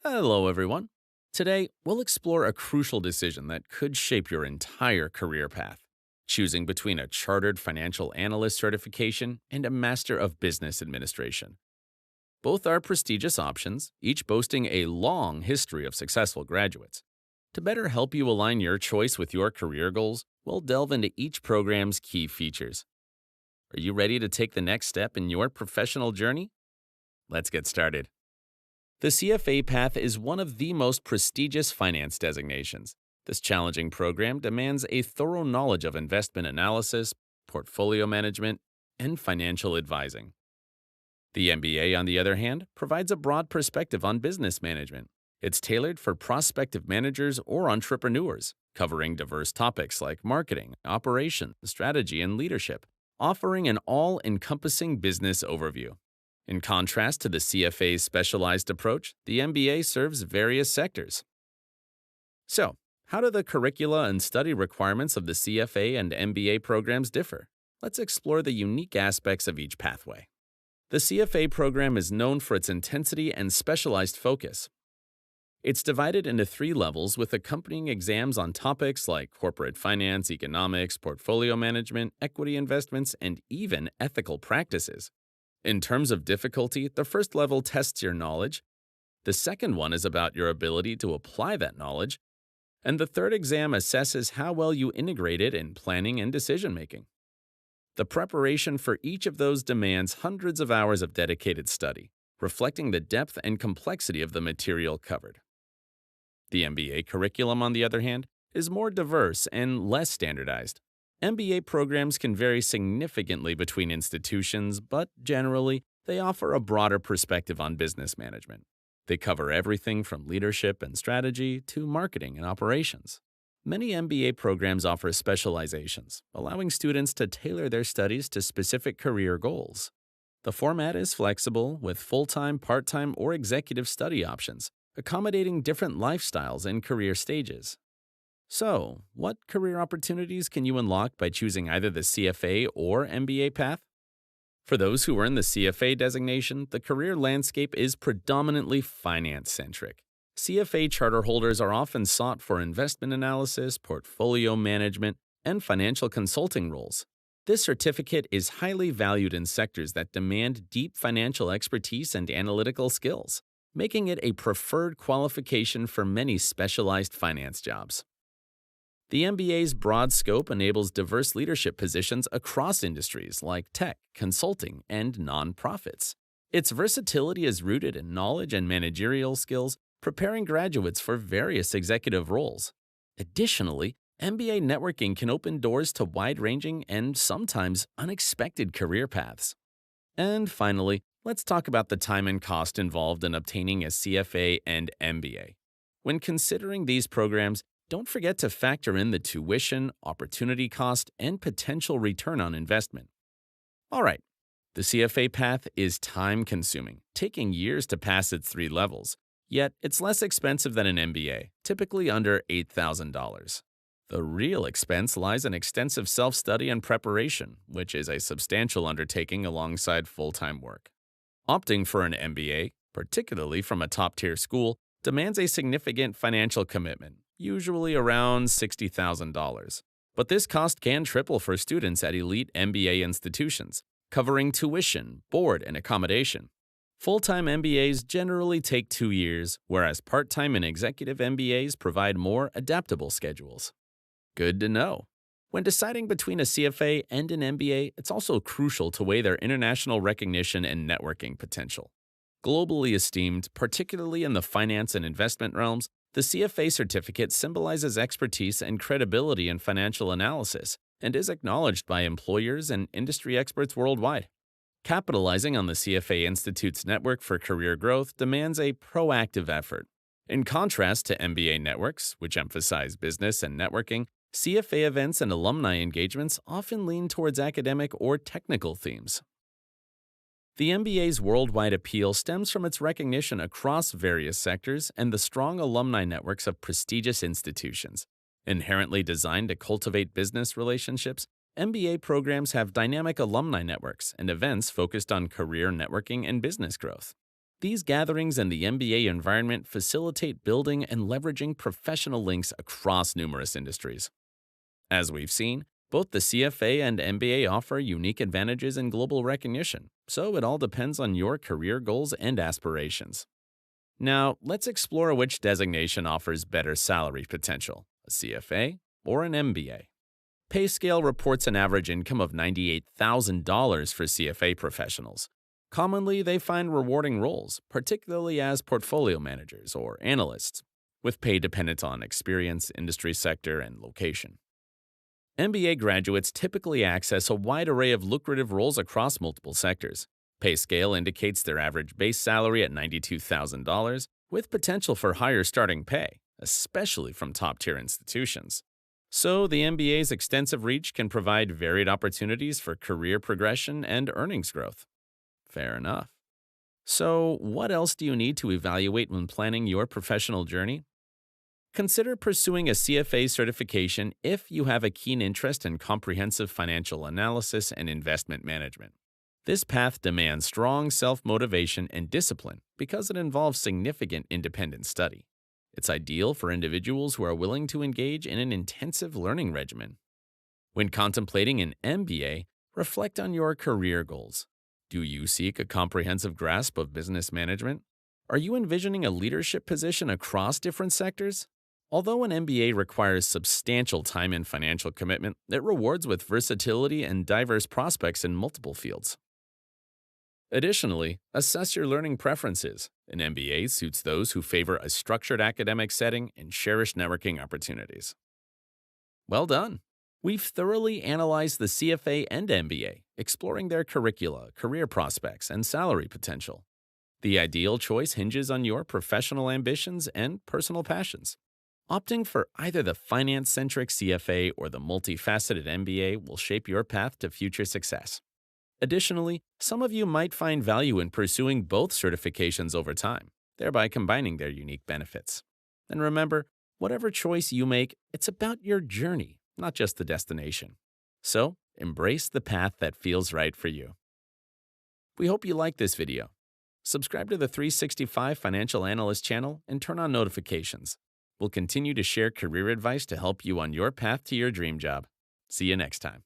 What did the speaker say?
Hello, everyone. Today, we'll explore a crucial decision that could shape your entire career path, choosing between a Chartered Financial Analyst certification and a Master of Business Administration. Both are prestigious options, each boasting a long history of successful graduates. To better help you align your choice with your career goals, we'll delve into each program's key features. Are you ready to take the next step in your professional journey? Let's get started. The CFA path is one of the most prestigious finance designations. This challenging program demands a thorough knowledge of investment analysis, portfolio management, and financial advising. The MBA, on the other hand, provides a broad perspective on business management. It's tailored for prospective managers or entrepreneurs, covering diverse topics like marketing, operations, strategy, and leadership, offering an all-encompassing business overview. In contrast to the CFA's specialized approach, the MBA serves various sectors. So, how do the curricula and study requirements of the CFA and MBA programs differ? Let's explore the unique aspects of each pathway. The CFA program is known for its intensity and specialized focus. It's divided into 3 levels with accompanying exams on topics like corporate finance, economics, portfolio management, equity investments, and even ethical practices. In terms of difficulty, the first level tests your knowledge, the second one is about your ability to apply that knowledge, and the third exam assesses how well you integrate it in planning and decision-making. The preparation for each of those demands hundreds of hours of dedicated study, reflecting the depth and complexity of the material covered. The MBA curriculum, on the other hand, is more diverse and less standardized. MBA programs can vary significantly between institutions, but generally, they offer a broader perspective on business management. They cover everything from leadership and strategy to marketing and operations. Many MBA programs offer specializations, allowing students to tailor their studies to specific career goals. The format is flexible, with full-time, part-time, or executive study options, accommodating different lifestyles and career stages. So, what career opportunities can you unlock by choosing either the CFA or MBA path? For those who earn the CFA designation, the career landscape is predominantly finance-centric. CFA charter holders are often sought for investment analysis, portfolio management, and financial consulting roles. This certificate is highly valued in sectors that demand deep financial expertise and analytical skills, making it a preferred qualification for many specialized finance jobs. The MBA's broad scope enables diverse leadership positions across industries like tech, consulting, and nonprofits. Its versatility is rooted in knowledge and managerial skills, preparing graduates for various executive roles. Additionally, MBA networking can open doors to wide-ranging and sometimes unexpected career paths. And finally, let's talk about the time and cost involved in obtaining a CFA and MBA. When considering these programs, don't forget to factor in the tuition, opportunity cost, and potential return on investment. All right, the CFA path is time-consuming, taking years to pass its 3 levels, yet it's less expensive than an MBA, typically under $8,000. The real expense lies in extensive self-study and preparation, which is a substantial undertaking alongside full-time work. Opting for an MBA, particularly from a top-tier school, demands a significant financial commitment, usually around $60,000. But this cost can triple for students at elite MBA institutions, covering tuition, board, and accommodation. Full-time MBAs generally take 2 years, whereas part-time and executive MBAs provide more adaptable schedules. Good to know. When deciding between a CFA and an MBA, it's also crucial to weigh their international recognition and networking potential. Globally esteemed, particularly in the finance and investment realms, the CFA certificate symbolizes expertise and credibility in financial analysis and is acknowledged by employers and industry experts worldwide. Capitalizing on the CFA Institute's network for career growth demands a proactive effort. In contrast to MBA networks, which emphasize business and networking, CFA events and alumni engagements often lean towards academic or technical themes. The MBA's worldwide appeal stems from its recognition across various sectors and the strong alumni networks of prestigious institutions. Inherently designed to cultivate business relationships, MBA programs have dynamic alumni networks and events focused on career networking and business growth. These gatherings and the MBA environment facilitate building and leveraging professional links across numerous industries. As we've seen, both the CFA and MBA offer unique advantages in global recognition, so it all depends on your career goals and aspirations. Now, let's explore which designation offers better salary potential, a CFA or an MBA. PayScale reports an average income of $98,000 for CFA professionals. Commonly, they find rewarding roles, particularly as portfolio managers or analysts, with pay dependent on experience, industry sector, and location. MBA graduates typically access a wide array of lucrative roles across multiple sectors. PayScale indicates their average base salary at $92,000, with potential for higher starting pay, especially from top-tier institutions. So, the MBA's extensive reach can provide varied opportunities for career progression and earnings growth. Fair enough. So, what else do you need to evaluate when planning your professional journey? Consider pursuing a CFA certification if you have a keen interest in comprehensive financial analysis and investment management. This path demands strong self-motivation and discipline because it involves significant independent study. It's ideal for individuals who are willing to engage in an intensive learning regimen. When contemplating an MBA, reflect on your career goals. Do you seek a comprehensive grasp of business management? Are you envisioning a leadership position across different sectors? Although an MBA requires substantial time and financial commitment, it rewards with versatility and diverse prospects in multiple fields. Additionally, assess your learning preferences. An MBA suits those who favor a structured academic setting and cherish networking opportunities. Well done! We've thoroughly analyzed the CFA and MBA, exploring their curricula, career prospects, and salary potential. The ideal choice hinges on your professional ambitions and personal passions. Opting for either the finance-centric CFA or the multifaceted MBA will shape your path to future success. Additionally, some of you might find value in pursuing both certifications over time, thereby combining their unique benefits. And remember, whatever choice you make, it's about your journey, not just the destination. So, embrace the path that feels right for you. We hope you liked this video. Subscribe to the 365 Financial Analyst channel and turn on notifications. We'll continue to share career advice to help you on your path to your dream job. See you next time.